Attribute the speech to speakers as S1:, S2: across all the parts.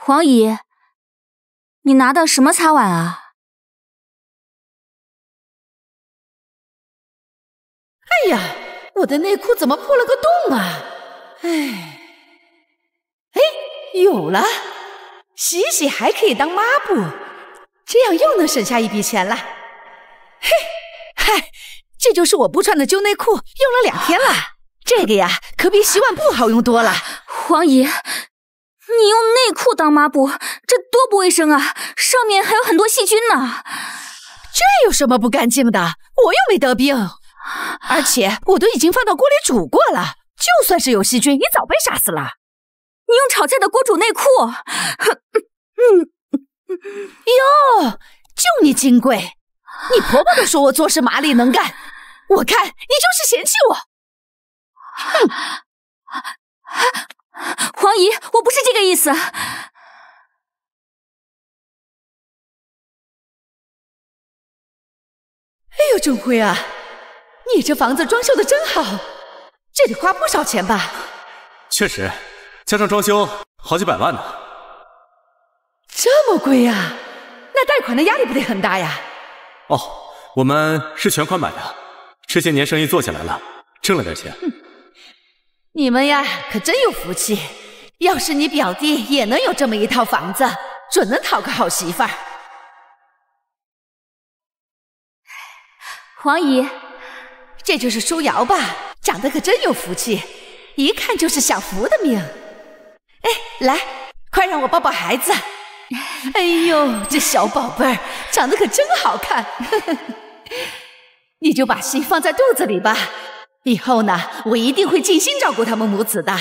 S1: 黄姨，你拿的什么擦碗啊？
S2: 哎呀，我的内裤怎么破了个洞啊？哎，有了，洗洗还可以当抹布，这样又能省下一笔钱了。嘿，嗨，这就是我不穿的旧内裤，用了2天了。这个呀，可比洗碗布好用多了。
S1: 黄姨，你用内裤当抹布，这多不卫生啊！上面还有很多细菌呢。
S2: 这有什么不干净的？我又没得病，而且我都已经放到锅里煮过了，就算是有细菌，也早被杀死了。
S1: 你用炒菜的锅煮内裤？
S2: 哟，就你金贵，你婆婆都说我做事麻利能干，我看你就是嫌弃我。哼！
S1: 黄姨，我不是这个意思。
S2: 哎呦，钟辉啊，你这房子装修的真好，这得花不少钱吧？
S3: 确实，加上装修，好几百万呢。
S2: 这么贵呀？那贷款的压力不得很大呀？
S3: 哦，我们是全款买的，这些年生意做起来了，挣了点钱。
S2: 你们呀，可真有福气！要是你表弟也能有这么一套房子，准能讨个好媳妇儿。
S1: 黄姨，
S2: 这就是舒瑶吧？长得可真有福气，一看就是享福的命。哎，来，快让我抱抱孩子。哎呦，这小宝贝儿长得可真好看。你就把心放在肚子里吧。以后呢，我一定会尽心照顾他们母子的。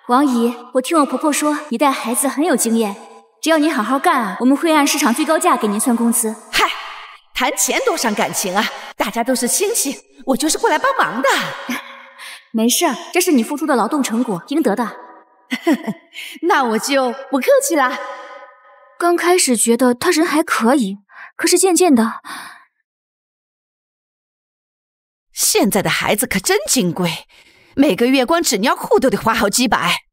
S1: 王姨，我听我婆婆说你带孩子很有经验，只要你好好干啊，我们会按市场最高价给您算工资。
S2: 嗨，谈钱多伤感情啊！大家都是亲戚，我就是过来帮忙的。
S1: 没事，这是你付出的劳动成果，应得的。
S2: 那我就不客气啦。
S1: 刚开始觉得他人还可以，可是渐渐的。
S2: 现在的孩子可真金贵，每个月光纸尿裤都得花好几百。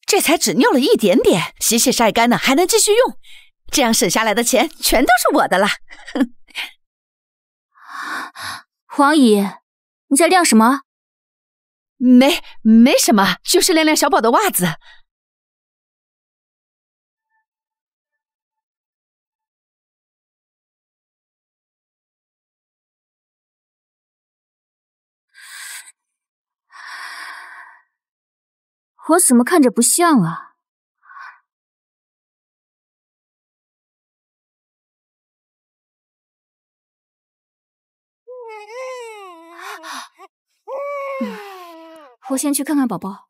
S2: 这才只尿了一点点，洗洗晒干了还能继续用，这样省下来的钱全都是我的啦。
S1: 黄姨，你在晾什么？
S2: 没什么，就是晾晾小宝的袜子。
S1: 我怎么看着不像啊？我先去看看宝宝。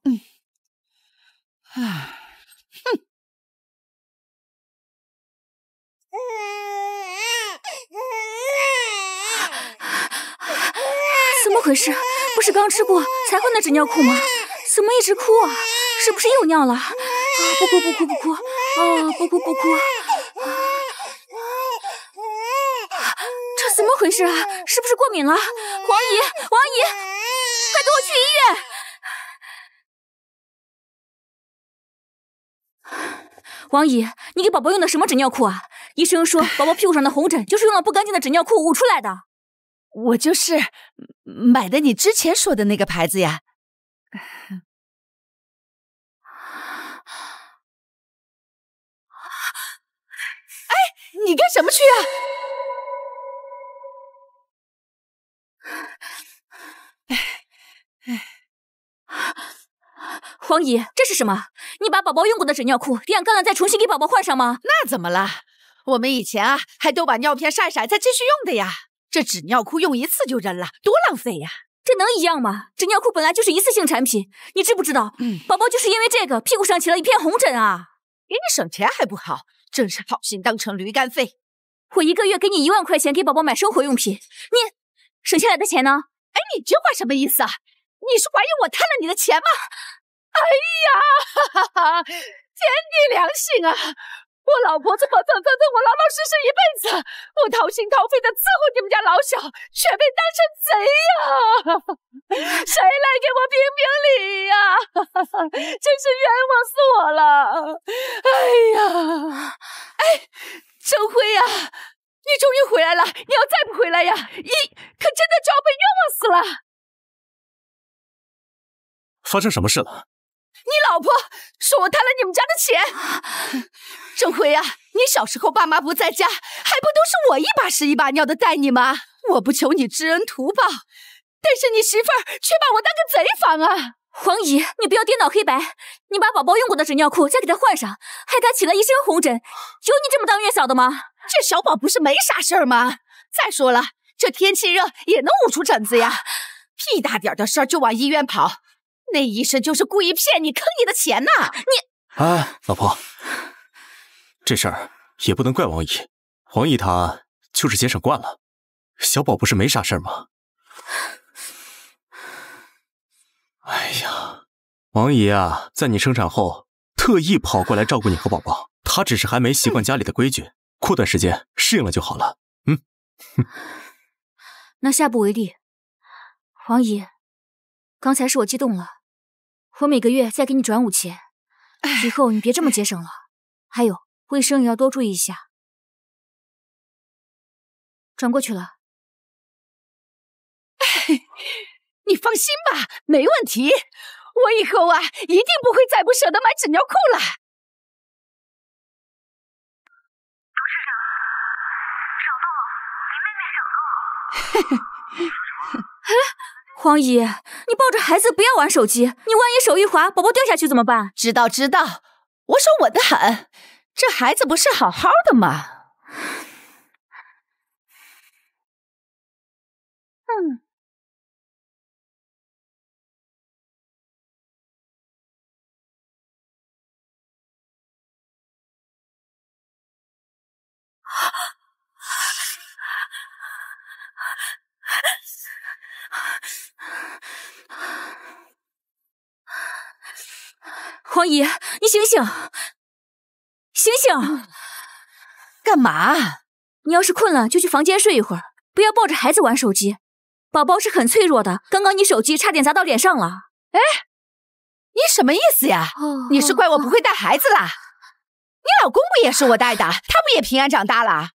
S1: 怎么回事？不是刚吃过才换的纸尿裤吗？怎么一直哭啊？是不是又尿了？啊，不哭不哭不哭！啊，不哭不哭！这怎么回事啊？是不是过敏了？王姨，王姨，快跟我去医院！王姨，你给宝宝用的什么纸尿裤啊？医生说宝宝屁股上的红疹就是用了不干净的纸尿裤捂出来的。
S2: 我就是买的你之前说的那个牌子呀。哎，你干什么去啊？
S1: 黄姨，这是什么？你把宝宝用过的纸尿裤晾干了再重新给宝宝换上吗？
S2: 那怎么了？我们以前啊还都把尿片晒晒再继续用的呀。这纸尿裤用一次就扔了，多浪费呀！
S1: 这能一样吗？纸尿裤本来就是一次性产品，你知不知道？宝宝就是因为这个屁股上起了一片红疹啊！
S2: 给你省钱还不好，真是好心当成驴肝肺。
S1: 我一个月给你1万块钱给宝宝买生活用品，你省下来的钱呢？
S2: 哎，你这话什么意思啊？你是怀疑我贪了你的钱吗？哎呀，哈哈哈！天地良心啊！我老婆这么疼我老老实实一辈子，我掏心掏肺的伺候你们家老小，却被当成贼呀！谁来给我评评理呀？真是冤枉死我了！哎呀，哎，郑辉呀，你终于回来了！你要再不回来呀，你可真的就要被冤枉死了！
S3: 发生什么事了？
S2: 你老婆说我贪了你们家的钱。郑辉啊，你小时候爸妈不在家，还不都是我一把屎一把尿的带你吗？我不求你知恩图报，但是你媳妇儿却把我当个贼防啊！
S1: 黄姨，你不要颠倒黑白，你把宝宝用过的纸尿裤再给他换上，害他起了一身红疹，有你这么当月嫂的吗？
S2: 这小宝不是没啥事儿吗？再说了，这天气热也能捂出疹子呀，屁大点的事儿就往医院跑。那医生就是故意骗你，坑你的钱呐！你，
S3: 哎，老婆，这事儿也不能怪王姨，王姨她就是节省惯了，小宝不是没啥事儿吗？哎呀，王姨啊，在你生产后特意跑过来照顾你和宝宝，她只是还没习惯家里的规矩，过段时间适应了就好了。
S1: 那下不为例。黄姨，刚才是我激动了。我每个月再给你转5千，以后你别这么节省了。还有，卫生也要多注意一下。转过去了。
S2: 你放心吧，没问题。我以后啊，一定不会再不舍得买纸尿裤了。
S4: 董事长，找到了，你妹妹找到了。
S1: 黄姨，你抱着孩子不要玩手机，你万一手一滑，宝宝掉下去怎么办？
S2: 知道，我手稳得很，这孩子不是好好的吗？
S1: 黄姨，你醒醒，醒醒！
S2: 干嘛？
S1: 你要是困了，就去房间睡一会儿，不要抱着孩子玩手机。宝宝是很脆弱的，刚刚你手机差点砸到脸上了。
S2: 哎，你什么意思呀？你是怪我不会带孩子啦？你老公不也是我带的，他不也平安长大了？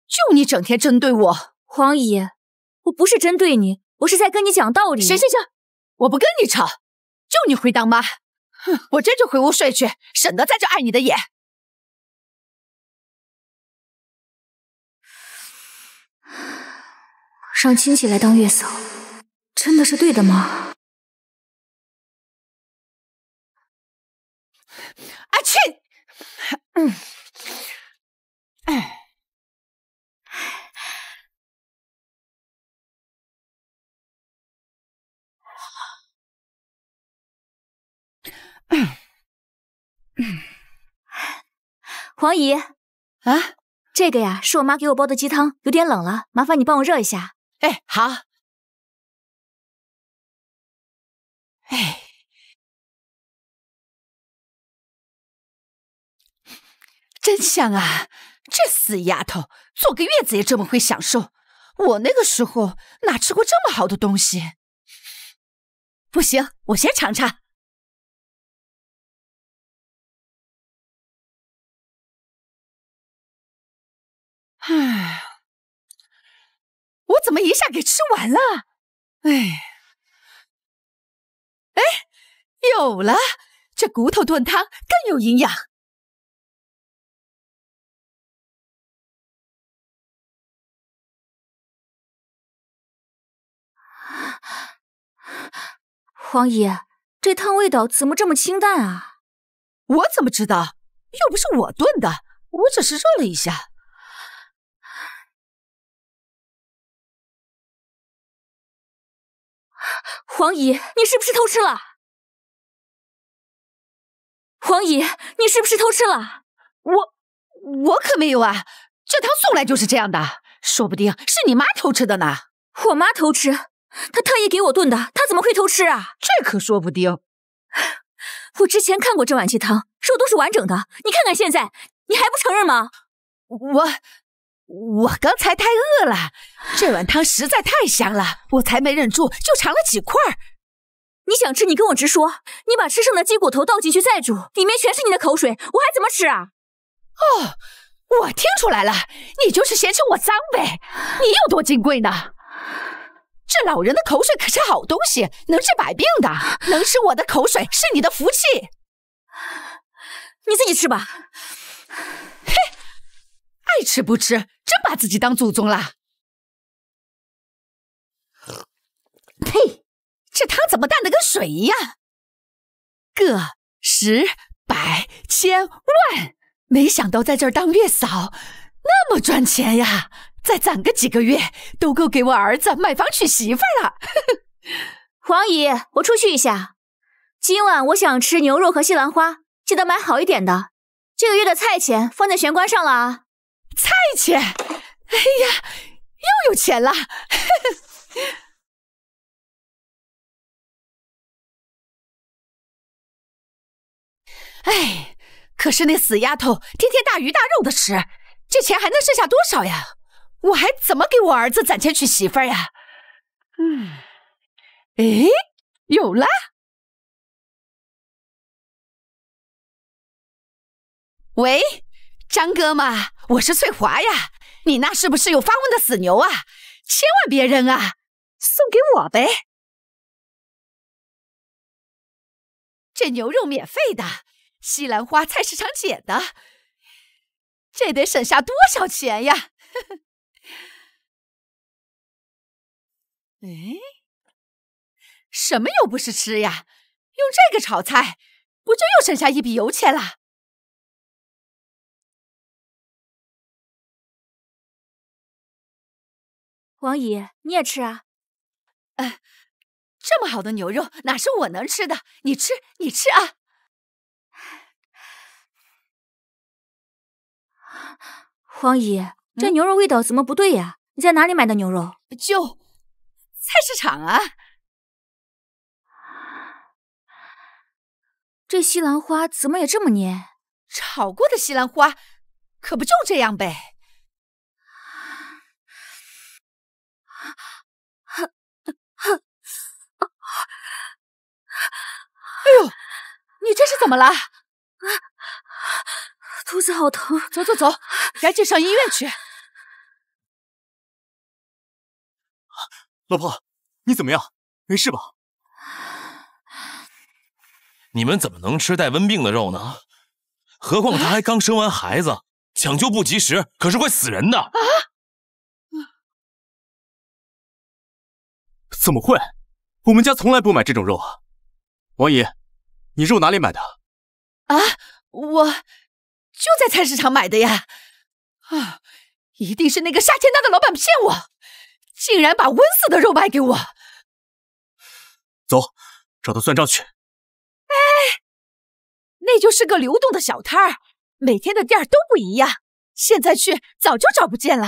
S2: 就你整天针对我。
S1: 黄姨，我不是针对你，我是在跟你讲道理。
S2: 行，我不跟你吵，就你会当妈。哼，我这就回屋睡去，省得在这碍你的眼。
S1: 让亲戚来当月嫂，真的是对的吗？
S2: 阿去！
S1: 黄姨
S2: 啊，
S1: 这个呀是我妈给我煲的鸡汤，有点冷了，麻烦你帮我热一下。
S2: 哎，好。哎，真香啊！这死丫头，坐个月子也这么会享受。我那个时候哪吃过这么好的东西？不行，我先尝尝。唉，我怎么一下给吃完了？哎，有了，这骨头炖汤更有营养。
S1: 黄姨，这汤味道怎么这么清淡啊？
S2: 我怎么知道？又不是我炖的，我只是热了一下。
S1: 黄姨，你是不是偷吃了？黄姨，你是不是偷吃了？
S2: 我可没有啊，这汤送来就是这样的，说不定是你妈偷吃的呢。
S1: 我妈偷吃？她特意给我炖的，她怎么会偷吃啊？
S2: 这可说不定。
S1: 我之前看过这碗鸡汤，肉都是完整的，你看看现在，你还不承认吗？
S2: 我刚才太饿了，这碗汤实在太香了，我才没忍住就尝了几块。
S1: 你想吃你跟我直说，你把吃剩的鸡骨头倒进去再煮，里面全是你的口水，我还怎么吃啊？
S2: 哦，我听出来了，你就是嫌弃我脏呗。你有多金贵呢？这老人的口水可是好东西，能治百病的，能吃我的口水是你的福气。
S1: 你自己吃吧。
S2: 嘿，爱吃不吃，真把自己当祖宗了。呸！这汤怎么淡的跟水一样？个、十、百、千、万，没想到在这儿当月嫂那么赚钱呀！再攒个几个月，都够给我儿子买房娶媳妇儿了。
S1: 黄姨，我出去一下。今晚我想吃牛肉和西兰花，记得买好一点的。这个月的菜钱放在玄关上了啊。
S2: 菜钱？哎呀，又有钱了。哎，可是那死丫头天天大鱼大肉的吃，这钱还能剩下多少呀？我还怎么给我儿子攒钱娶媳妇儿呀？哎，有了！喂，张哥嘛，我是翠华呀，你那是不是有发瘟的死牛啊？千万别扔啊，送给我呗。这牛肉免费的，西兰花菜市场捡的，这得省下多少钱呀？哎，什么又不是吃呀？用这个炒菜，不就又省下一笔油钱了？
S1: 王姨，你也吃啊？
S2: 这么好的牛肉，哪是我能吃的？你吃，你吃啊！
S1: 黄姨，这牛肉味道怎么不对呀？你在哪里买的牛肉？
S2: 就菜市场啊。
S1: 这西兰花怎么也这么黏？
S2: 炒过的西兰花，可不就这样呗？哎呦，你这是怎么了？
S1: 肚子好疼。
S2: 走走走，赶紧上医院去。
S3: 老婆，你怎么样？没事吧？
S5: 你们怎么能吃带瘟病的肉呢？何况他还刚生完孩子，抢救不及时，可是会死人的。啊！
S3: 怎么会？我们家从来不买这种肉啊。王姨，你肉哪里买的？
S2: 啊，我就在菜市场买的呀。啊，一定是那个杀天大的老板骗我，竟然把温死的肉卖给我。
S3: 走，找他算账去。
S2: 哎，那就是个流动的小摊儿，每天的店儿都不一样，现在去早就找不见了。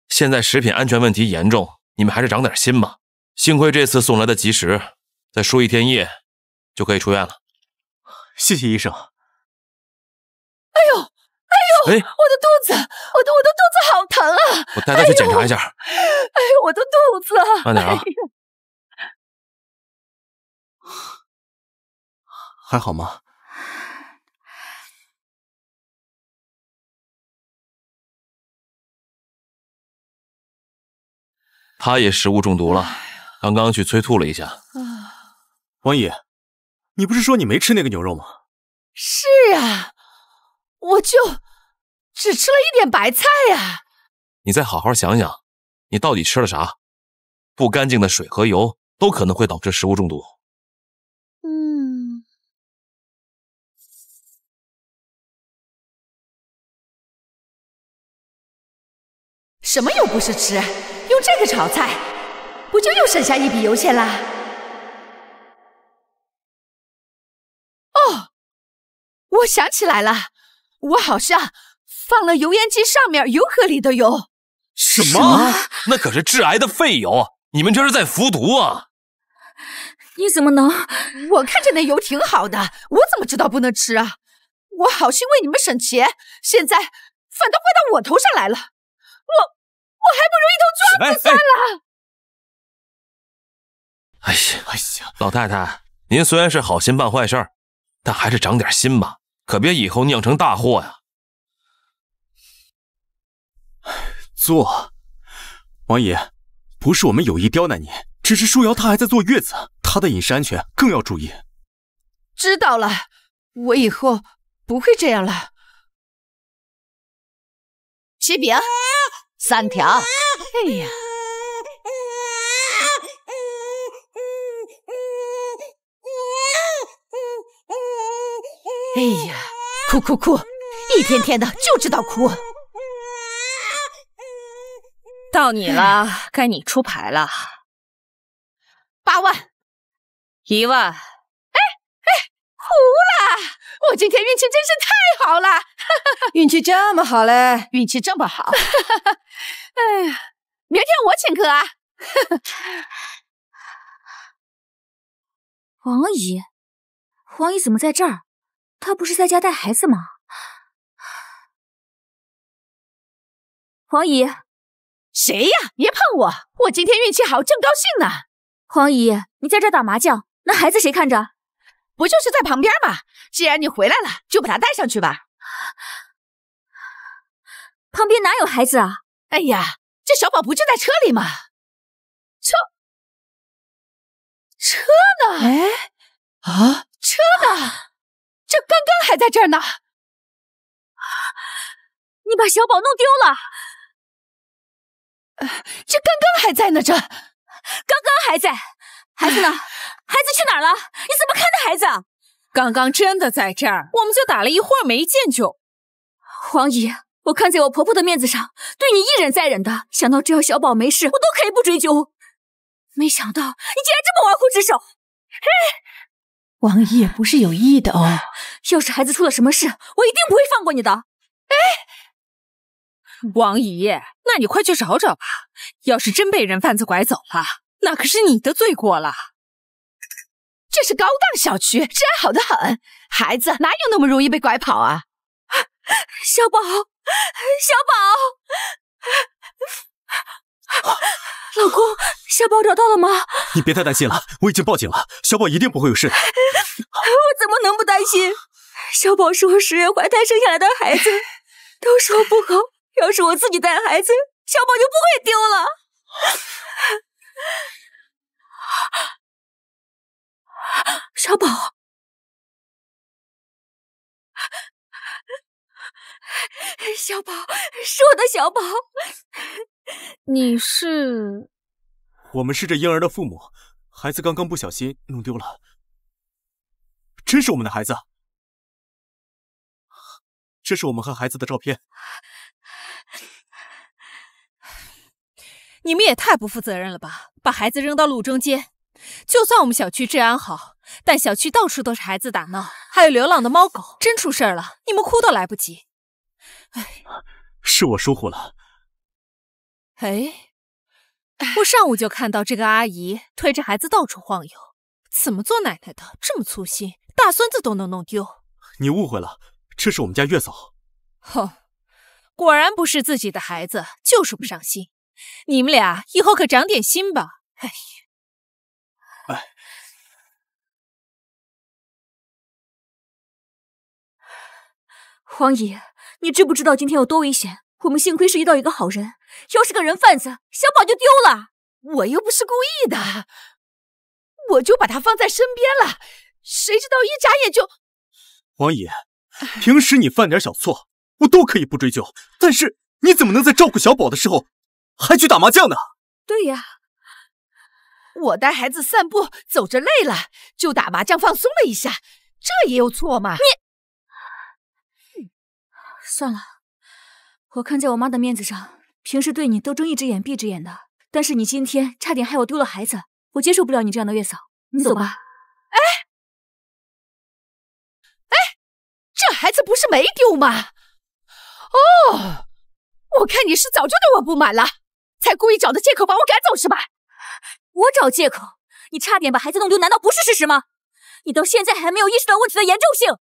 S5: 现在食品安全问题严重，你们还是长点心吧。幸亏这次送来的及时，再输1天液就可以出院了。
S3: 谢谢医生。
S2: 哎呦，我的肚子，我的肚子好疼啊！
S5: 我带他去检查一下。
S2: 哎呦，我的肚子！
S5: 慢点啊。
S3: 还好吗？
S5: 他也食物中毒了，刚刚去催吐了一下。
S3: 王姨，你不是说你没吃那个牛肉吗？
S2: 是啊，我就只吃了一点白菜呀。
S5: 你再好好想想，你到底吃了啥？不干净的水和油都可能会导致食物中毒。
S2: 什么又不是吃？用这个炒菜，不就又省下一笔油钱啦？哦，我想起来了，我好像放了油烟机上面油盒里的油。
S3: 什么？
S5: 那可是致癌的废油，你们这是在服毒啊！
S1: 你怎么能？
S2: 我看着那油挺好的，我怎么知道不能吃啊？我好心为你们省钱，现在反倒怪到我头上来了。我还不如一头撞死算了。
S5: 哎呀，老太太，您虽然是好心办坏事儿，但还是长点心吧，可别以后酿成大祸呀。
S3: 坐，王爷，不是我们有意刁难你，只是舒瑶她还在坐月子，她的饮食安全更要注意。
S2: 知道了，我以后不会这样了。喜饼，3条。哎呀，哎呀，哭，一天天的就知道哭。
S6: 到你了，该你出牌了。
S2: 8万
S6: ，1万。
S2: 糊了！我今天运气真是太好了，
S7: 运气这么好嘞，
S2: 运气这么好。哎呀，明天我请客啊！
S1: 王姨，王姨怎么在这儿？她不是在家带孩子吗？黄姨，
S2: 谁呀？别碰我！我今天运气好，正高兴呢。
S1: 黄姨，你在这打麻将，那孩子谁看着？
S2: 不就是在旁边吗？既然你回来了，就把他带上去吧。
S1: 旁边哪有孩子啊？
S2: 哎呀，这小宝不就在车里吗？车呢？
S7: 哎，啊，
S2: 车呢？这刚刚还在这儿呢。
S1: 你把小宝弄丢了。
S2: 这刚刚还在呢，这刚
S1: 刚还在。孩子呢？孩子去哪儿了？你怎么看的孩子？
S6: 刚刚真的在这儿，我们就打了一会儿没见就。
S1: 黄姨，我看在我婆婆的面子上，对你一忍再忍的，想到只要小宝没事，我都可以不追究。没想到你竟然这么玩忽职守！
S7: 王姨也不是有意的哦。
S1: 要是孩子出了什么事，我一定不会放过你的。
S6: 王姨，那你快去找找吧。要是真被人贩子拐走了，那可是你的罪过了。
S2: 这是高档小区，治安好得很，孩子哪有那么容易被拐跑啊？
S1: 小宝，老公，小宝找到了吗？
S3: 你别太担心了，我已经报警了，小宝一定不会有事的。
S1: 我怎么能不担心？小宝是我10月怀胎生下来的孩子，都说不好，要是我自己带孩子，小宝就不会丢了。小宝，小宝，是我的小宝。
S6: 你是？
S3: 我们是这婴儿的父母，孩子刚刚不小心弄丢了，真是我们的孩子。这是我们和孩子的照片。
S6: 你们也太不负责任了吧！把孩子扔到路中间。就算我们小区治安好，但小区到处都是孩子打闹，还有流浪的猫狗，真出事了，你们哭都来不及。哎，
S3: 是我疏忽了。
S6: 哎，我上午就看到这个阿姨推着孩子到处晃悠，怎么做奶奶的这么粗心，大孙子都能弄丢？
S3: 你误会了，这是我们家月嫂。
S6: 哼，果然不是自己的孩子，就是不上心。你们俩以后可长点心吧。哎呀。
S1: 黄姨，你知不知道今天有多危险？我们幸亏是遇到一个好人，要是个人贩子，小宝就丢了。
S2: 我又不是故意的，我就把他放在身边了，谁知道一眨眼就……
S3: 王姨，平时你犯点小错，我都可以不追究，但是你怎么能在照顾小宝的时候还去打麻将呢？
S1: 对呀，
S2: 我带孩子散步，走着累了，就打麻将放松了一下，这也有错吗？
S1: 算了，我看在我妈的面子上，平时对你都睁一只眼闭一只眼的，但是你今天差点害我丢了孩子，我接受不了你这样的月嫂。你走吧。
S2: 这孩子不是没丢吗？哦，我看你是早就对我不满了，才故意找的借口把我赶走是吧？
S1: 我找借口？你差点把孩子弄丢，难道不是事实吗？你到现在还没有意识到问题的严重性。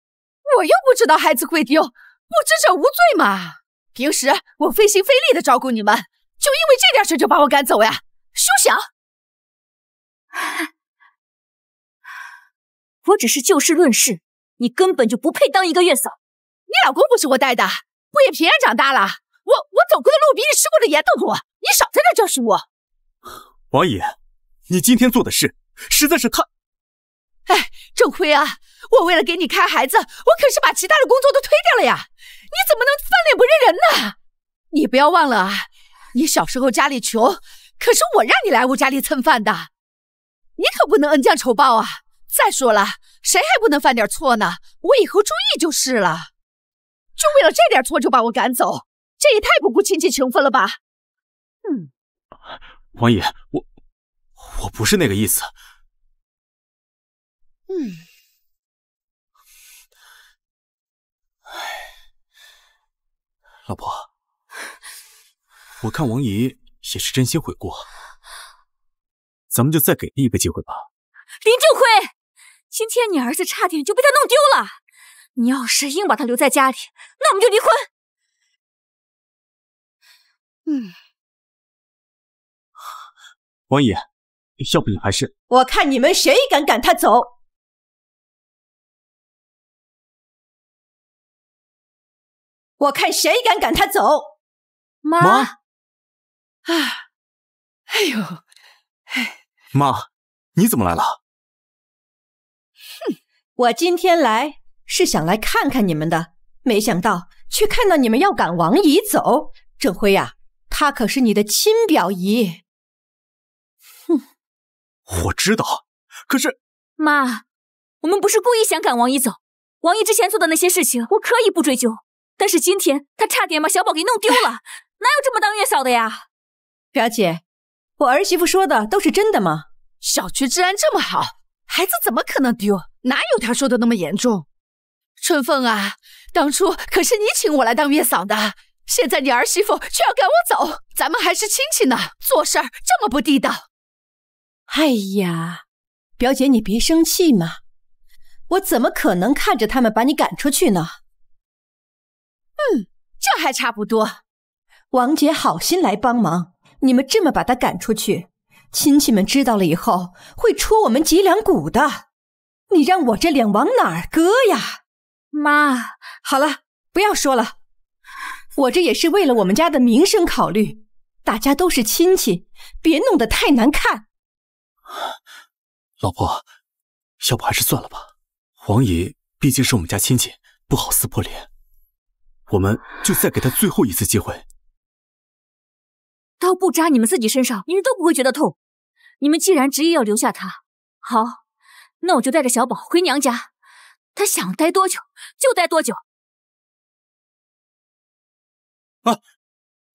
S2: 我又不知道孩子会丢，不知者无罪嘛。平时我费心费力的照顾你们，就因为这点事就把我赶走呀？休想！
S1: 我只是就事论事，你根本就不配当一个月嫂。
S2: 你老公不是我带的，我也平安长大了。我走过的路比你吃过的盐都多，你少在这教训我。
S3: 王姨，你今天做的事实在是太……
S2: 哎，郑辉啊，我为了给你看孩子，我可是把其他的工作都推掉了呀！你怎么能翻脸不认人呢？你不要忘了啊，你小时候家里穷，可是我让你来我家里蹭饭的，你可不能恩将仇报啊！再说了，谁还不能犯点错呢？我以后注意就是了。就为了这点错就把我赶走，这也太不顾亲戚情分了吧？
S3: 王姨，我不是那个意思。老婆，我看王姨也是真心悔过，咱们就再给他一个机会吧。
S1: 林正辉，今天你儿子差点就被他弄丢了，你要是硬把他留在家里，那我们就离婚。
S3: 王姨，要不你还是……
S7: 我看你们谁敢赶他走！我看谁敢赶他走！
S1: 妈，
S2: 哎呦，
S3: 妈，你怎么来了？
S7: 我今天来是想来看看你们的，没想到却看到你们要赶王姨走。郑辉呀，她可是你的亲表姨。
S3: 我知道，可是
S1: 妈，我们不是故意想赶王姨走。王姨之前做的那些事情，我可以不追究，但是今天她差点把小宝给弄丢了，哪有这么当月嫂的呀？
S7: 表姐，我儿媳妇说的都是真的吗？
S2: 小区治安这么好，孩子怎么可能丢？哪有他说的那么严重？春凤啊，当初可是你请我来当月嫂的，现在你儿媳妇却要赶我走，咱们还是亲戚呢，做事儿这么不地道。
S7: 哎呀，表姐你别生气嘛，我怎么可能看着他们把你赶出去呢？
S2: 这还差不多。
S7: 王姐好心来帮忙，你们这么把他赶出去，亲戚们知道了以后会戳我们脊梁骨的，你让我这脸往哪儿搁呀？
S1: 妈，
S7: 好了，不要说了，我这也是为了我们家的名声考虑，大家都是亲戚，别弄得太难看。
S3: 老婆，要不还是算了吧。王姨毕竟是我们家亲戚，不好撕破脸。我们就再给他最后一次机会。
S1: 刀不扎你们自己身上，你们都不会觉得痛。你们既然执意要留下他，好，那我就带着小宝回娘家，他想待多久就待多久。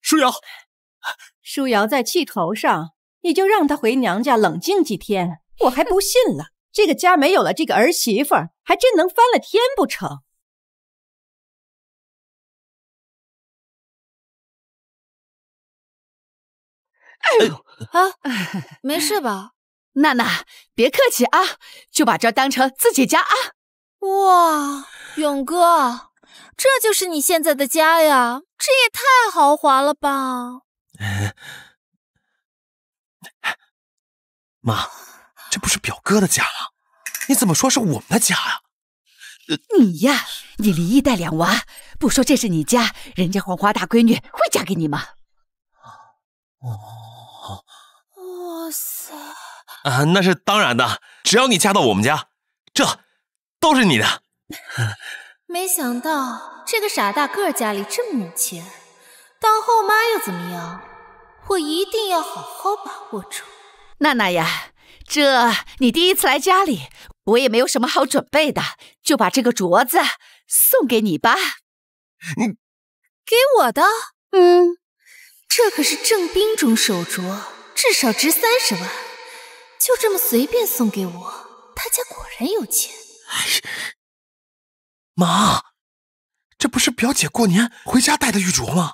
S3: 舒瑶，
S7: 舒瑶在气头上，你就让她回娘家冷静几天，我还不信了。这个家没有了这个儿媳妇儿，还真能翻了天不成？
S2: 哎呦
S6: 没事吧？
S2: 娜娜，别客气啊，就把这当成自己家啊。
S6: 哇，勇哥，这就是你现在的家呀？这也太豪华了吧！
S5: 妈，这不是表哥的家吗？你怎么说是我们的家呀？
S2: 你呀，你离异带2娃，不说这是你家，人家黄花大闺女会嫁给你吗？
S6: 哇塞！
S5: 那是当然的，只要你嫁到我们家，这都是你的。
S6: 没想到这个傻大个家里这么有钱，当后妈又怎么样？我一定要好好把握住。
S2: 娜娜呀，这你第一次来家里，我也没有什么好准备的，就把这个镯子送给你吧。
S6: 给我的？这可是正兵中手镯，至少值30万，就这么随便送给我，他家果然有钱。
S5: 妈，这不是表姐过年回家带的玉镯吗？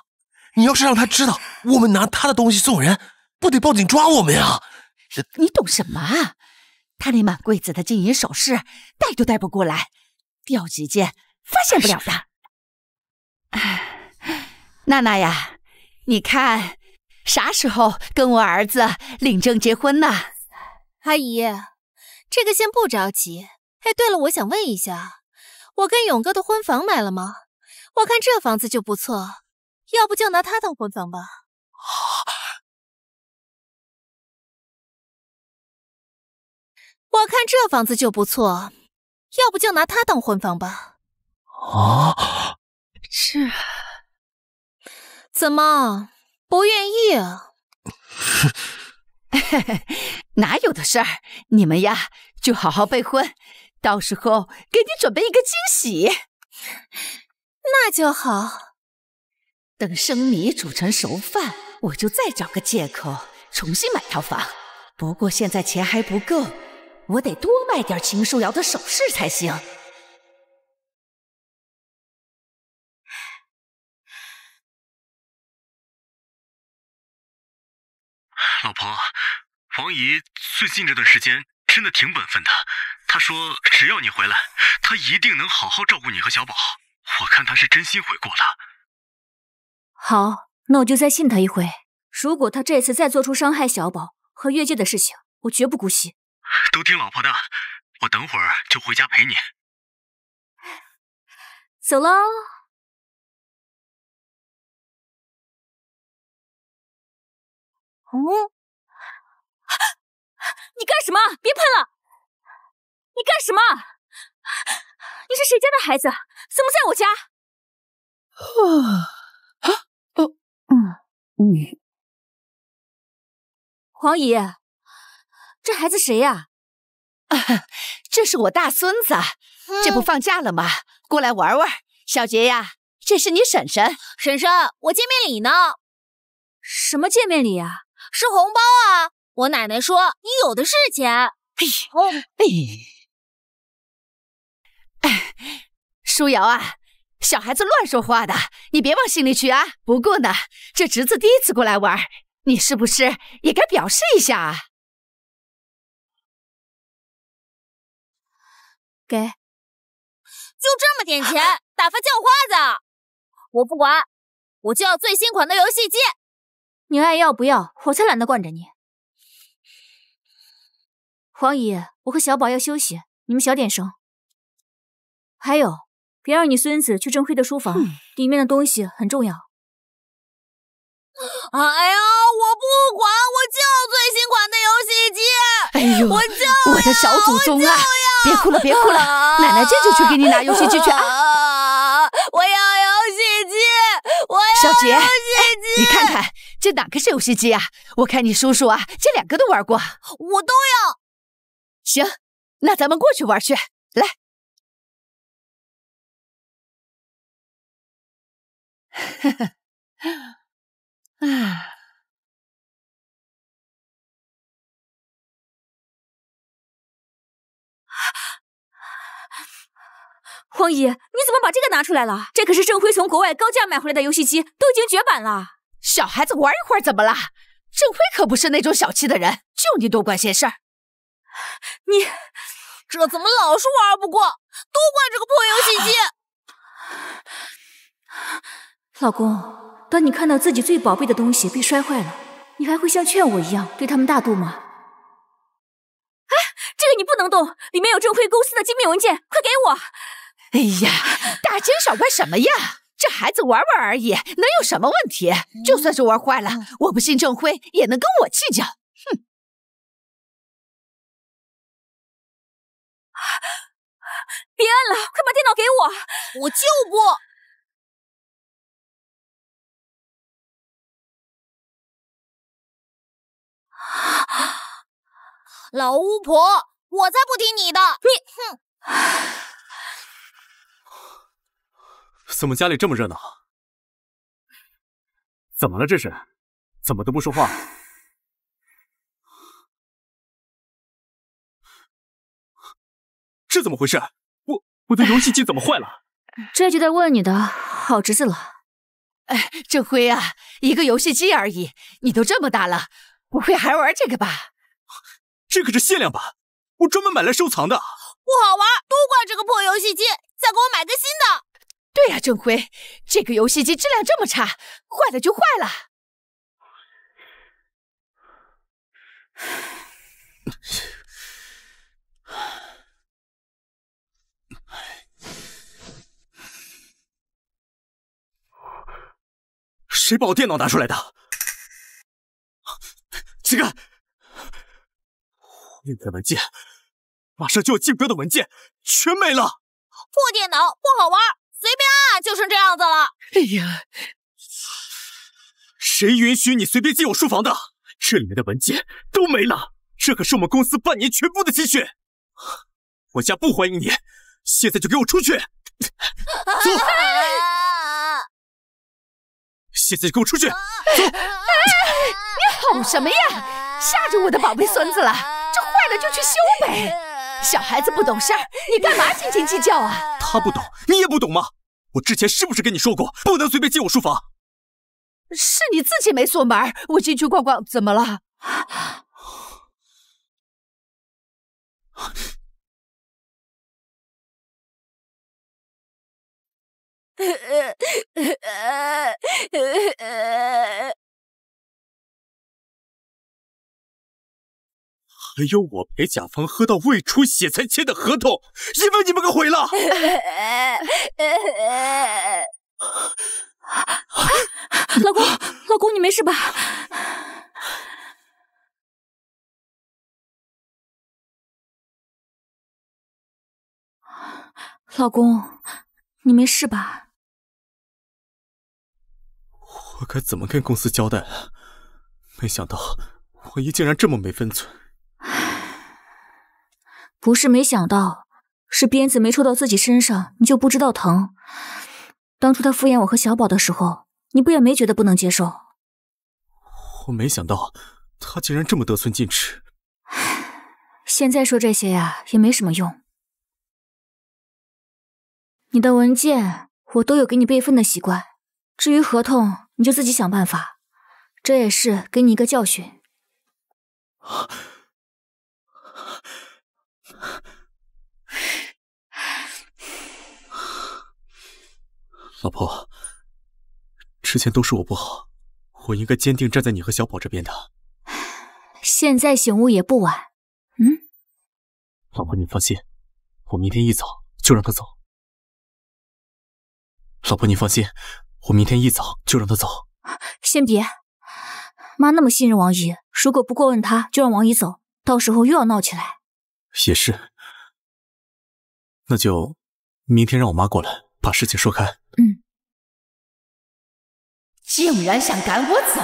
S5: 你要是让她知道我们拿她的东西送人，不得报警抓我们呀？
S2: 你懂什么啊？她连满柜子的金银首饰带都带不过来，掉几件发现不了的。娜娜呀，你看啥时候跟我儿子领证结婚呢？
S6: 阿姨，这个先不着急。哎，对了，我想问一下，我跟勇哥的婚房买了吗？我看这房子就不错，要不就拿它当婚房吧。我看这房子就不错，要不就拿它当婚房吧。
S5: 啊，
S2: 这
S6: 怎么不愿意啊？
S2: 哪有的事儿，你们呀就好好备婚，到时候给你准备一个惊喜。
S6: 那就好。
S2: 等生米煮成熟饭，我就再找个借口重新买套房。不过现在钱还不够，我得多卖点秦书瑶的首饰才行。
S3: 老婆，王姨最近这段时间真的挺本分的。她说只要你回来，她一定能好好照顾你和小宝。我看她是真心悔过了。
S1: 好，那我就再信他一回。如果他这次再做出伤害小宝和越界的事情，我绝不姑息。
S3: 都听老婆的，我等会儿就回家陪你。
S1: 走喽。你干什么？别喷了！你干什么？你是谁家的孩子？怎么在我家？黄姨，这孩子谁呀？
S2: 这是我大孙子，这不放假了吗？过来玩玩。小杰呀，这是你婶婶。
S6: 婶婶，我见面礼呢。
S1: 什么见面礼啊？
S6: 是红包啊！我奶奶说你有的是钱。
S2: 舒瑶啊，小孩子乱说话的，你别往心里去啊。不过呢，这侄子第一次过来玩，你是不是也该表示一下啊？
S1: 给，
S6: 就这么点钱，打发叫花子？我不管，我就要最新款的游戏机。
S1: 你爱要不要，我才懒得惯着你。黄姨，我和小宝要休息，你们小点声。还有，别让你孙子去郑辉的书房，里面的东西很重要。
S6: 哎呀，我不管，我就要最新款的游戏机！
S2: 哎呦，我的小祖宗啊！别哭了，别哭了，奶奶这就去给你拿游戏机去啊！
S6: 我要游戏机！我要
S2: 小杰，
S6: 游戏机！
S2: 你看看这哪个是游戏机啊？我看你叔叔啊，这两个都玩过。
S6: 我都要。
S2: 行，那咱们过去玩去，来。呵呵，啊。
S1: 黄姨，你怎么把这个拿出来了？这可是郑辉从国外高价买回来的游戏机，都已经绝版了。
S2: 小孩子玩一会儿怎么了？郑辉可不是那种小气的人，就你多管闲事儿。
S1: 你
S6: 这怎么老是玩不过？都怪这个破游戏机！
S1: 老公，当你看到自己最宝贝的东西被摔坏了，你还会像劝我一样对他们大度吗？哎，这个你不能动，里面有郑辉公司的机密文件，快给我！
S2: 哎呀，大惊小怪什么呀？这孩子玩玩而已，能有什么问题？就算是玩坏了，我不信郑辉也能跟我计较。哼！
S1: 别按了，快把电脑给我！
S6: 我就不！老巫婆，我才不听你的！你，哼！
S3: 怎么家里这么热闹？怎么了这是？怎么都不说话？这怎么回事？我的游戏机怎么坏了？
S1: 这就得问你的好侄子了。
S2: 哎，郑辉啊，一个游戏机而已，你都这么大了，不会还玩这个吧？
S3: 这可是限量版，我专门买来收藏的。
S6: 不好玩，都怪这个破游戏机，再再给我买个新的。
S2: 对呀，郑辉，这个游戏机质量这么差，坏了就坏了。
S3: 谁把我电脑拿出来的？乞丐！你的文件，马上就要竞标的文件全没了。
S6: 破电脑不好玩，随便按就成这样子了。
S2: 哎呀，
S3: 谁允许你随便进我书房的？这里面的文件都没了，这可是我们公司半年全部的积蓄。我家不欢迎你，现在就给我出去！走！现在就给我出去！走！
S2: 你吼什么呀？吓着我的宝贝孙子了！这坏了就去修呗。小孩子不懂事儿，你干嘛斤斤计较啊？
S3: 他不懂，你也不懂吗？我之前是不是跟你说过，不能随便进我书房？
S2: 是你自己没锁门，我进去逛逛，怎么了？
S3: 还有我陪甲方喝到胃出血才签的合同，因为你们给毁了。
S1: 老公，你没事吧？老公，你没事吧？
S3: 我该怎么跟公司交代啊？没想到王姨竟然这么没分寸。
S1: 不是没想到，是鞭子没戳到自己身上，你就不知道疼。当初他敷衍我和小宝的时候，你不也没觉得不能接受？
S3: 我没想到他竟然这么得寸进尺。
S1: 现在说这些呀，也没什么用。你的文件我都有给你备份的习惯，至于合同，你就自己想办法。这也是给你一个教训。
S3: 老婆，之前都是我不好，我应该坚定站在你和小宝这边的。
S1: 现在醒悟也不晚。
S3: 老婆你放心，我明天一早就让他走。老婆你放心，我明天一早就让他走。
S1: 先别，妈那么信任王姨，如果不过问她就让王姨走，到时候又要闹起来。
S3: 也是，那就明天让我妈过来把事情说开。
S2: 竟然想赶我走！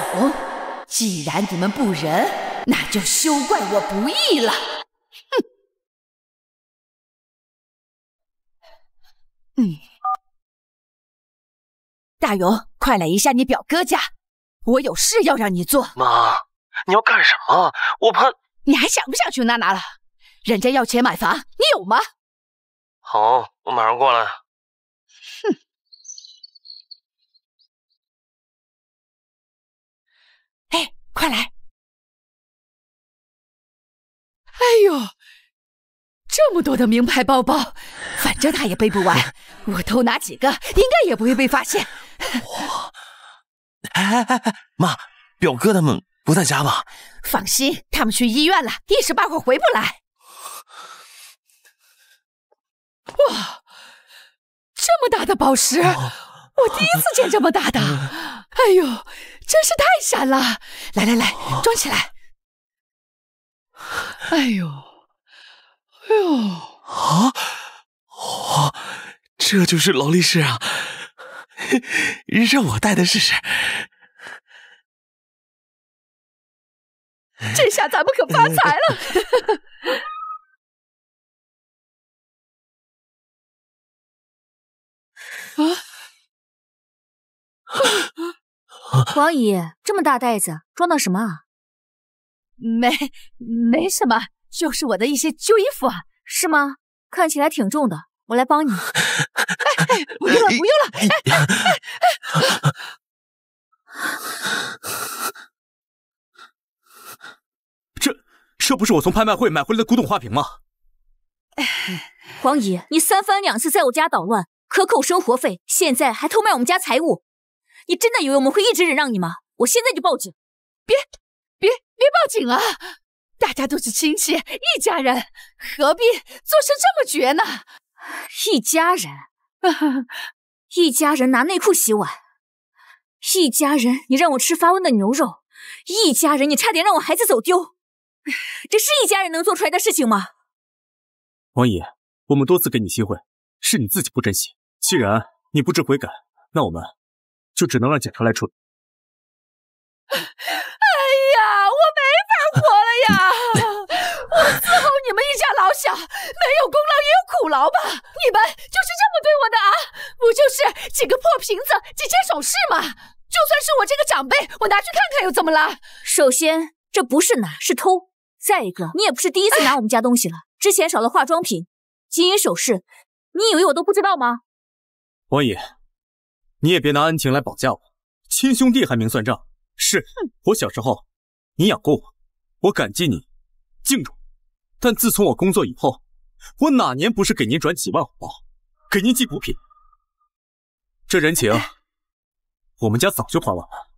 S2: 既然你们不仁，那就休怪我不义了。大勇，快来一下你表哥家，我有事要让你做。
S5: 妈，你要干什么？我怕……
S2: 你还想不想去娜娜了？人家要钱买房，你有吗？
S5: 好，我马上过来。
S2: 哎，快来！哎呦，这么多的名牌包包，反正他也背不完，我偷拿几个，应该也不会被发现。
S5: 哇！妈，表哥他们不在家吧？
S2: 放心，他们去医院了，一时半会儿回不来。哇，这么大的宝石，我第一次见这么大的。哎呦，真是太闪了！来来来，装起来。哎呦，哎呦！
S5: 啊！哇，这就是劳力士啊！让我戴戴试试。
S2: 这下咱们可发财了！
S1: 王姨，这么大袋子装的什么啊？
S2: 没什么，就是我的一些旧衣服啊。
S1: 是吗？看起来挺重的，我来帮你。
S2: 不用了，不用了。
S3: 这不是我从拍卖会买回来的古董花瓶吗？
S1: 黄姨，你3番2次在我家捣乱，克扣生活费，现在还偷卖我们家财物，你真的以为我们会一直忍让你吗？我现在就报警！
S2: 别报警啊！大家都是亲戚，一家人，何必做事这么绝呢？
S1: 一家人，一家人拿内裤洗碗，一家人你让我吃发温的牛肉，一家人你差点让我孩子走丢，这是一家人能做出来的事情吗？
S8: 王姨，我们多次给你机会，是你自己不珍惜。既然你不知悔改，那我们就只能让警察来处理。
S2: 哎呀，我没法活了呀！我伺候你们一家老小，没有功劳也有苦劳吧？你们就是这么对我的啊？不就是几个破瓶子、几件首饰吗？就算是我这个长辈，我拿去看看又怎么了？
S1: 首先，这不是拿，是偷。再一个，你也不是第一次拿我们家东西了，之前少了化妆品、金银首饰，你以为我都不知道吗？
S8: 王姨，你也别拿恩情来绑架我，亲兄弟还明算账。是我小时候你养过我，我感激你，敬重。但自从我工作以后，我哪年不是给您转几万红包，给您寄补品？这人情，我们家早就还完了。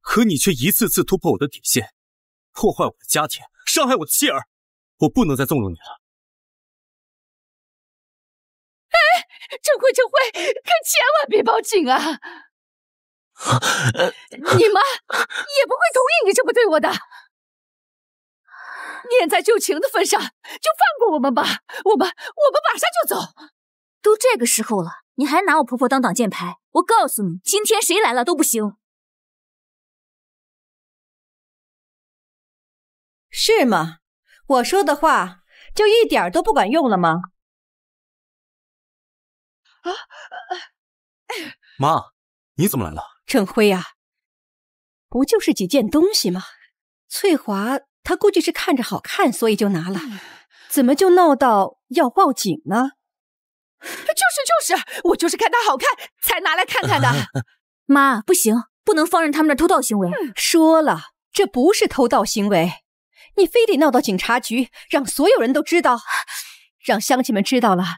S8: 可你却一次次突破我的底线，破坏我的家庭，伤害我的妻儿，我不能再纵容你了。
S2: 郑慧，可千万别报警啊！你妈也不会同意你这么对我的。念在旧情的份上，就放过我们吧，我们马上就走。
S1: 都这个时候了，你还拿我婆婆当挡箭牌？我告诉你，今天谁来了都不行。
S7: 是吗？我说的话就一点都不管用了吗？
S8: 妈，你怎么来了？
S7: 郑辉啊，不就是几件东西吗？翠华她估计是看着好看，所以就拿了，怎么就闹到要报警呢？
S2: 就是，我就是看它好看才拿来看看的。
S1: 妈，不行，不能放任他们的偷盗行为。
S7: 说了，这不是偷盗行为，你非得闹到警察局，让所有人都知道，让乡亲们知道了，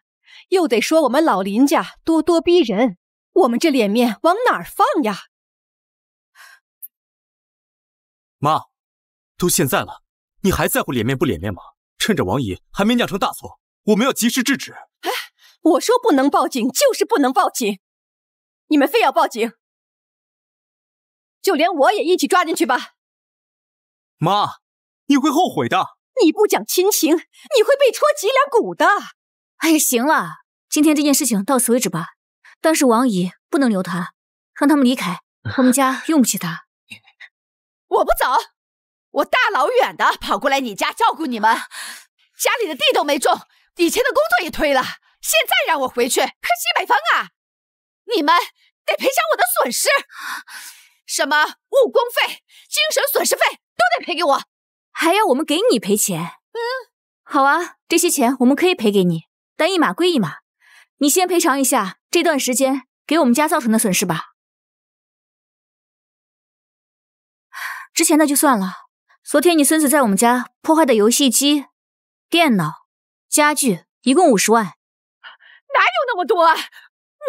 S7: 又得说我们老林家咄咄逼人，我们这脸面往哪儿放呀？
S8: 妈，都现在了，你还在乎脸面不脸面吗？趁着王姨还没酿成大错，我们要及时制止。
S7: 我说不能报警，就是不能报警。你们非要报警，就连我也一起抓进去吧。
S8: 妈，你会后悔的。
S7: 你不讲亲情，你会被戳脊梁骨的。
S1: 哎呀，行了，今天这件事情到此为止吧。但是王姨不能留他，让他们离开，我们家用不起他。
S2: 我不走，我大老远的跑过来你家照顾你们，家里的地都没种，以前的工作也推了，现在让我回去，可惜没法啊！你们得赔偿我的损失，什么误工费、精神损失费都得赔给我，
S1: 还要我们给你赔钱？好啊，这些钱我们可以赔给你，但一码归一码，你先赔偿一下这段时间给我们家造成的损失吧。之前的就算了，昨天你孙子在我们家破坏的游戏机、电脑、家具一共50万。
S2: 哪有那么多啊？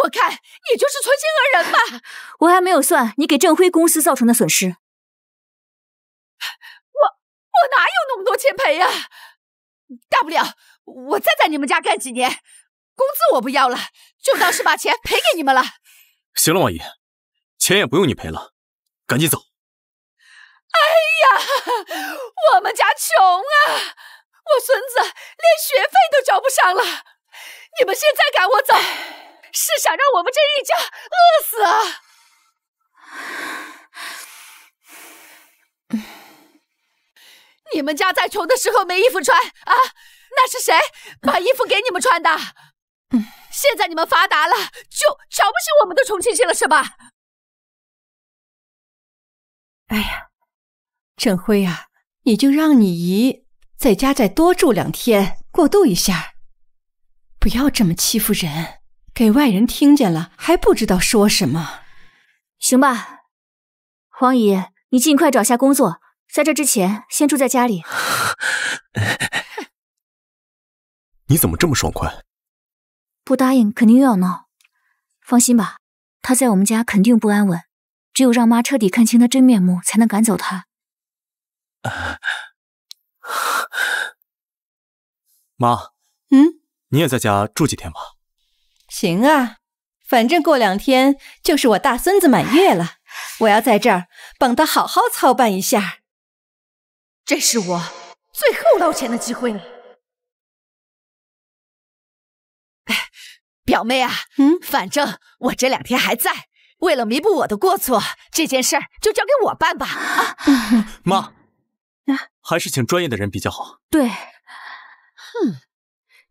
S2: 我看你就是存心讹人吧。
S1: 我还没有算你给正辉公司造成的损失。
S2: 我哪有那么多钱赔呀？大不了我再在你们家干几年，工资我不要了，就当是把钱赔给你们了。
S8: 行了，王姨，钱也不用你赔了，赶紧走。
S2: 哎呀，我们家穷啊，我孙子连学费都交不上了，你们现在赶我走，是想让我们这一家饿死啊？你们家在穷的时候没衣服穿啊？那是谁把衣服给你们穿的？现在你们发达了，就瞧不起我们的重亲戚了是吧？
S7: 哎呀，郑辉啊，你就让你姨在家再多住2天，过渡一下，不要这么欺负人，给外人听见了还不知道说什么。
S1: 行吧，黄姨，你尽快找下工作，在这之前先住在家里。
S8: 你怎么这么爽快？
S1: 不答应肯定又要闹。放心吧，他在我们家肯定不安稳，只有让妈彻底看清他真面目，才能赶走他。
S8: 妈，你也在家住几天吧？
S7: 行啊，反正过2天就是我大孙子满月了，我要在这儿帮他好好操办一下。
S2: 这是我最后捞钱的机会了。表妹啊，反正我这2天还在，为了弥补我的过错，这件事儿就交给我办吧。
S8: 妈，还是请专业的人比较好。
S1: 对，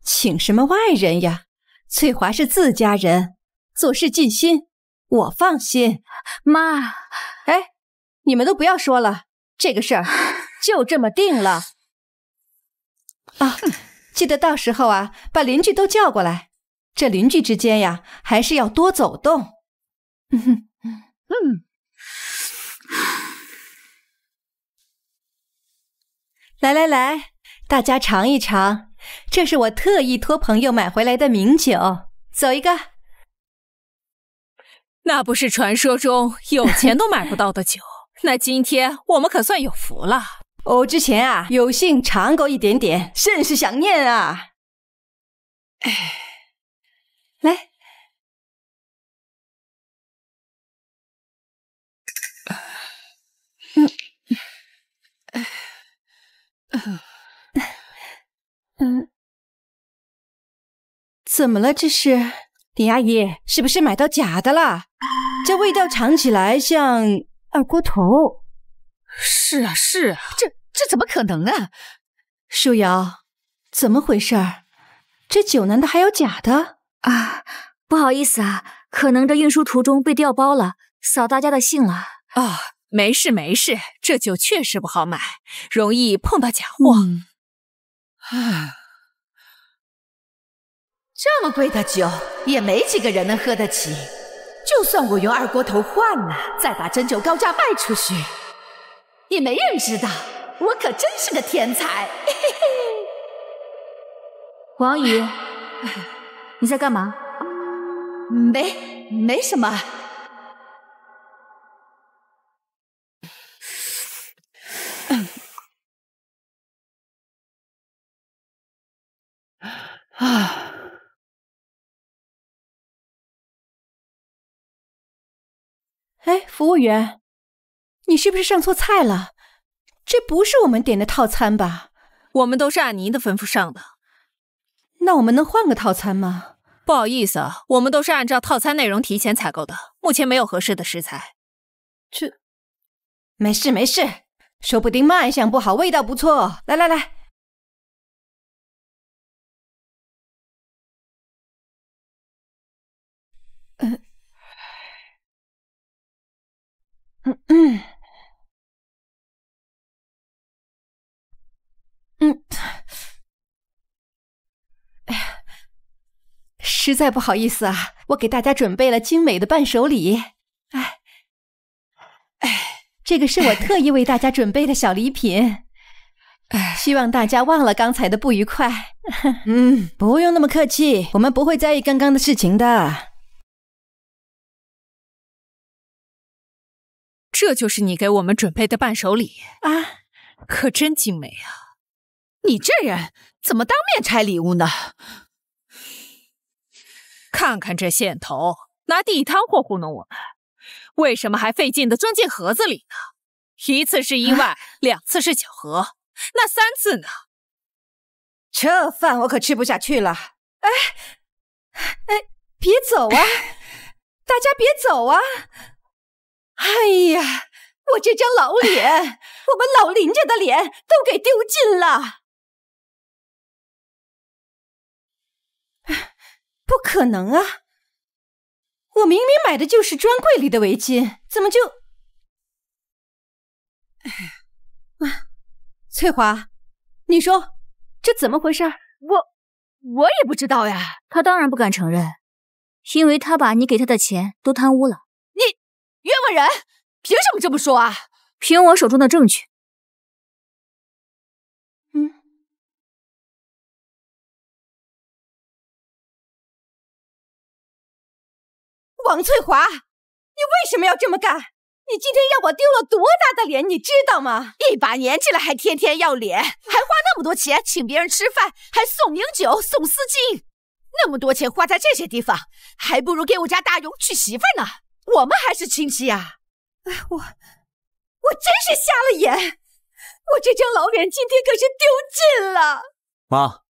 S7: 请什么外人呀？翠华是自家人，做事尽心，我放心。
S1: 妈，
S7: 哎，你们都不要说了，这个事儿就这么定了。啊，记得到时候啊，把邻居都叫过来。这邻居之间呀，还是要多走动。来来来，大家尝一尝，这是我特意托朋友买回来的名酒，走一个。
S6: 那不是传说中有钱都买不到的酒，那今天我们可算有福了。
S7: 我之前啊，有幸尝过一点点，甚是想念啊。来，怎么了？这是林阿姨，是不是买到假的啦？这味道尝起来像二锅头。
S6: 是啊，是啊，
S2: 这怎么可能啊？
S7: 舒瑶，怎么回事儿？这酒难道还有假的？
S1: 啊，不好意思啊，可能这运输途中被调包了，扫大家的兴了。
S6: 啊，没事没事，这酒确实不好买，容易碰到假货。
S2: 这么贵的酒，也没几个人能喝得起。就算我用二锅头换了，再把真酒高价卖出去，也没人知道。我可真是个天才。
S1: 王姨，你在干嘛？
S2: 没什么。
S7: 哎，服务员，你是不是上错菜了？这不是我们点的套餐吧？
S6: 我们都是按您的吩咐上的。
S7: 那我们能换个套餐吗？
S6: 不好意思，我们都是按照套餐内容提前采购的，目前没有合适的食材。
S7: 这没事没事，说不定卖相不好，味道不错。来来来，哎呀，实在不好意思啊，我给大家准备了精美的伴手礼。这个是我特意为大家准备的小礼品，希望大家忘了刚才的不愉快。不用那么客气，我们不会在意刚刚的事情的。
S6: 这就是你给我们准备的伴手礼
S7: 啊，
S6: 可真精美啊！
S2: 你这人怎么当面拆礼物呢？
S6: 看看这线头，拿地摊货糊弄我们，为什么还费劲的装进盒子里呢？1次是意外，2次是巧合，那3次呢？
S7: 这饭我可吃不下去了。哎，别走啊！大家别走啊！哎呀，我这张老脸，我们老林家的脸都给丢尽了。不可能啊！我明明买的就是专柜里的围巾，怎么就……翠华，你说这怎么回事？
S2: 我也不知道呀。
S1: 他当然不敢承认，因为他把你给他的钱都贪污了。
S2: 你冤枉人，凭什么这么说啊？
S1: 凭我手中的证据。
S7: 王翠华，你为什么要这么干？你今天让我丢了多大的脸，你知道吗？
S2: 一把年纪了还天天要脸，还花那么多钱请别人吃饭，还送名酒送丝巾，那么多钱花在这些地方，还不如给我家大勇娶媳妇呢。我们还是亲戚呀。
S7: 我真是瞎了眼，我这张老脸今天可是丢尽了。
S8: 妈，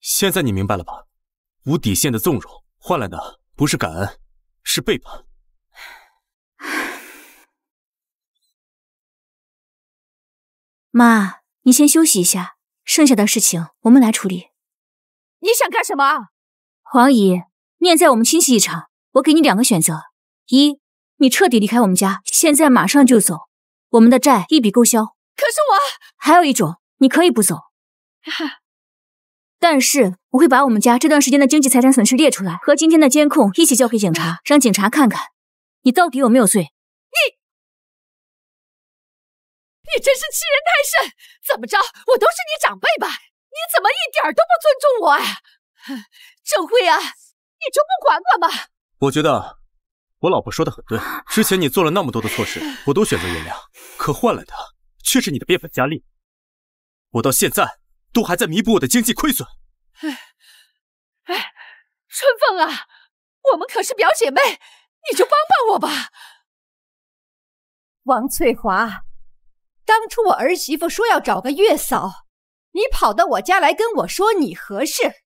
S8: 现在你明白了吧？无底线的纵容换来的不是感恩，是背叛。
S1: 妈，你先休息一下，剩下的事情我们来处理。
S2: 你想干什么？
S1: 黄姨，念在我们亲戚一场，我给你2个选择：一，你彻底离开我们家，现在马上就走，我们的债一笔勾销；
S2: 可是我……
S1: 还有一种，你可以不走，但是我会把我们家这段时间的经济财产损失列出来，和今天的监控一起交给警察，让警察看看你到底有没有罪。
S2: 你真是欺人太甚！怎么着，我都是你长辈吧？你怎么一点都不尊重我呀？郑辉啊，你就不管管吗？
S8: 我觉得我老婆说的很对，之前你做了那么多的错事，我都选择原谅，可换来的却是你的变本加厉。我到现在都还在弥补我的经济亏损。
S2: 春风啊，我们可是表姐妹，你就帮帮我吧。
S7: 王翠华，当初我儿媳妇说要找个月嫂，你跑到我家来跟我说你合适，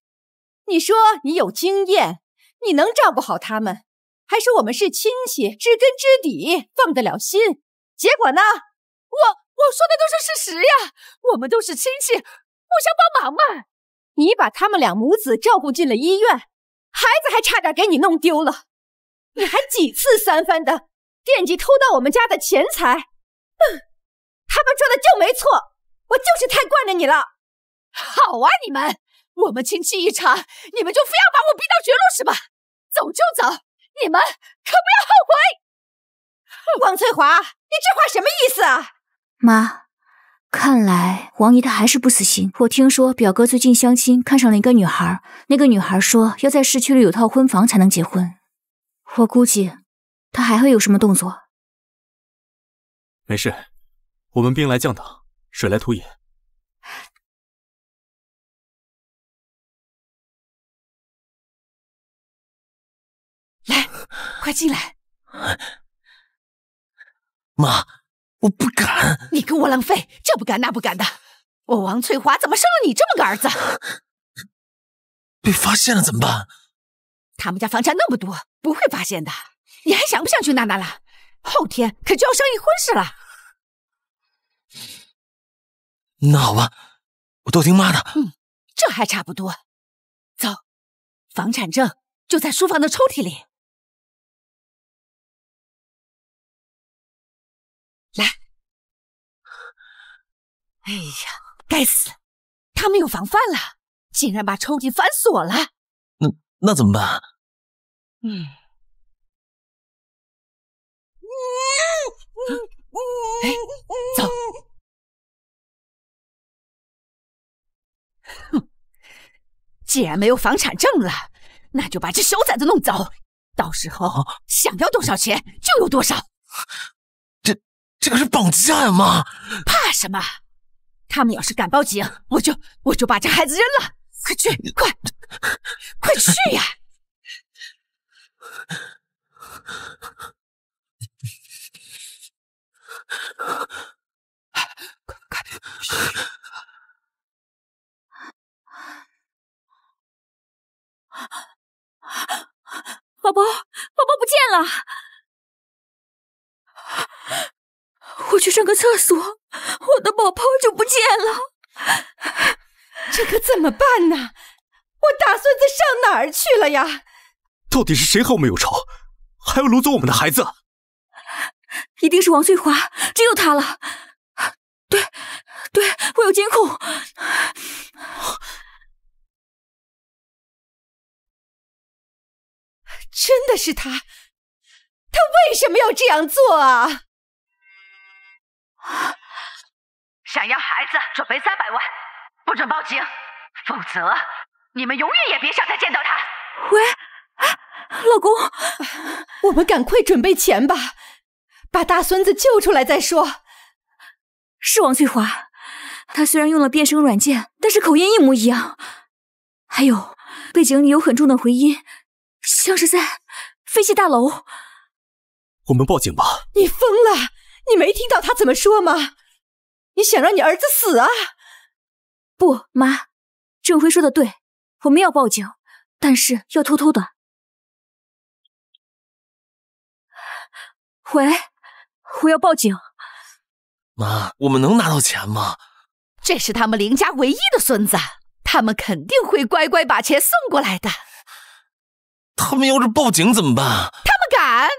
S7: 你说你有经验，你能照顾好他们，还说我们是亲戚，知根知底，放得了心。结果呢？
S2: 我说的都是事实呀，我们都是亲戚，互相帮忙嘛。
S7: 你把他们2母子照顾进了医院，孩子还差点给你弄丢了，你还几次3番的惦记偷到我们家的钱财。他们说的就没错，我就是太惯着你了。
S2: 好啊，你们，我们亲戚一场，你们就非要把我逼到绝路是吧？走就走，你们可不要后悔。
S7: 王翠华，你这话什么意思啊？
S1: 妈，看来王姨她还是不死心。我听说表哥最近相亲看上了一个女孩，那个女孩说要在市区里有套婚房才能结婚。我估计她还会有什么动作。
S8: 没事，我们兵来将挡，水来土掩。
S2: 来，快进来。
S5: 妈，我不敢。
S2: 你跟我浪费，这不敢那不敢的。我王翠华怎么生了你这么个儿子？
S5: 被发现了怎么办？
S2: 他们家房产那么多，不会发现的。你还想不想去娜娜了？后天可就要商议婚事了。
S5: 那好吧，我都听妈的。
S2: 这还差不多。走，房产证就在书房的抽屉里。来。哎呀，该死，他们有防范了，竟然把抽屉反锁了。
S5: 那怎么办？
S2: 哎，走。既然没有房产证了，那就把这小崽子弄走，到时候想要多少钱就有多少。
S5: 这可是绑架呀，妈！
S2: 怕什么？他们要是敢报警，我就把这孩子扔了。快去，快去呀！快！
S1: 宝宝不见了！我去上个厕所，我的宝宝就不见了。
S7: 这可怎么办呢？我大孙子上哪儿去了呀？
S8: 到底是谁和我们有仇，还要掳走我们的孩子？
S1: 一定是王翠华，只有他了。对，我有监控。
S7: 真的是他为什么要这样做啊？
S4: 想要孩子准备300万，不准报警，否则你们永远也别想再见到他。
S1: 喂，老公，
S7: 我们赶快准备钱吧，把大孙子救出来再说。
S1: 是王翠华，他虽然用了变声软件，但是口音一模一样。还有，背景里有很重的回音，像是在飞机大楼。
S8: 我们报警吧。
S7: 你疯了？你没听到他怎么说吗？你想让你儿子死啊？
S1: 不，妈，郑辉说的对，我们要报警，但是要偷偷的。喂，我要报警。
S5: 妈，我们能拿到钱吗？
S2: 这是他们林家唯一的孙子，他们肯定会乖乖把钱送过来的。
S5: 他们要是报警怎么办？
S2: 他们敢？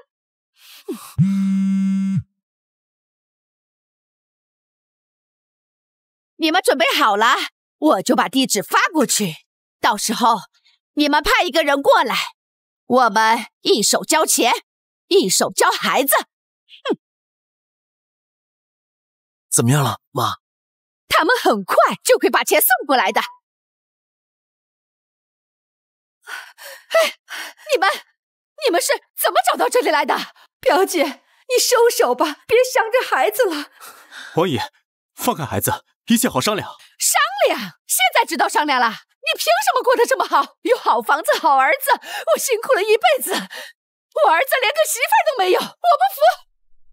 S2: 你们准备好了，我就把地址发过去，到时候你们派一个人过来，我们一手交钱，一手交孩子。
S5: 怎么样了，妈？
S2: 他们很快就会把钱送过来的。你们是怎么找到这里来的？
S7: 表姐，你收手吧，别伤着孩子了。
S8: 王姨，放开孩子，一切好商量。
S2: 商量？现在知道商量了？你凭什么过得这么好？有好房子、好儿子，我辛苦了一辈子，我儿子连个媳妇儿都没有，我不服。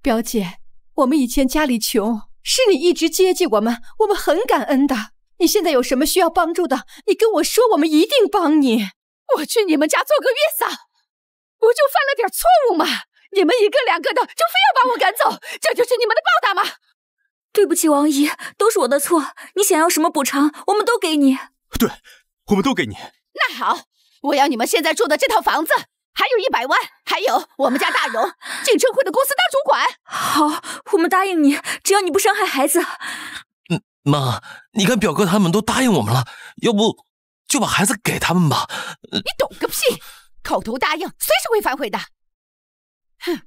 S7: 表姐，我们以前家里穷，是你一直接济我们很感恩的。你现在有什么需要帮助的，你跟我说，我们一定帮你。
S2: 我去你们家做个月嫂，我就犯了点错误嘛，你们一个两个的就非要把我赶走，这就是你们的报答吗？
S1: 对不起，王姨，都是我的错。你想要什么补偿，我们都给你。
S8: 对，我们都给你。
S2: 那好，我要你们现在住的这套房子，还有100万，还有我们家大荣进城汇的公司当主管。
S1: 好，我们答应你，只要你不伤害孩子。
S5: 妈，你看表哥他们都答应我们了，要不就把孩子给他们吧。
S2: 你懂个屁！口头答应，随时会反悔的。哼！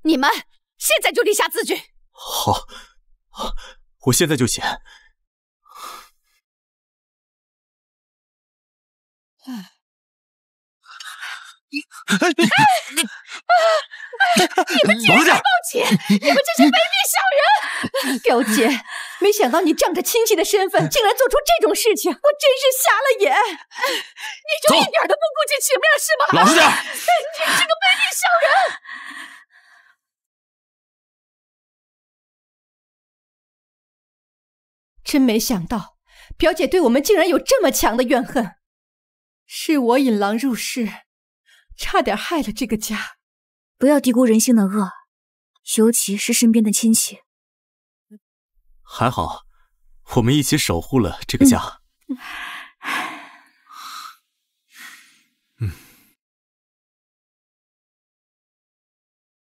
S2: 你们现在就立下字据。
S8: 好，我现在就写。
S2: 你们竟然敢报警！你们这些卑鄙小人！
S7: 表姐，没想到你仗着亲戚的身份，竟然做出这种事情，我真是瞎了眼！
S2: 你就一点都不顾及情面是吗？
S5: 老实点！
S2: 你这个卑鄙小人！
S7: 真没想到，表姐对我们竟然有这么强的怨恨。是我引狼入室，差点害了这个家。
S1: 不要低估人性的恶，尤其是身边的亲戚。
S8: 还好，我们一起守护了这个家。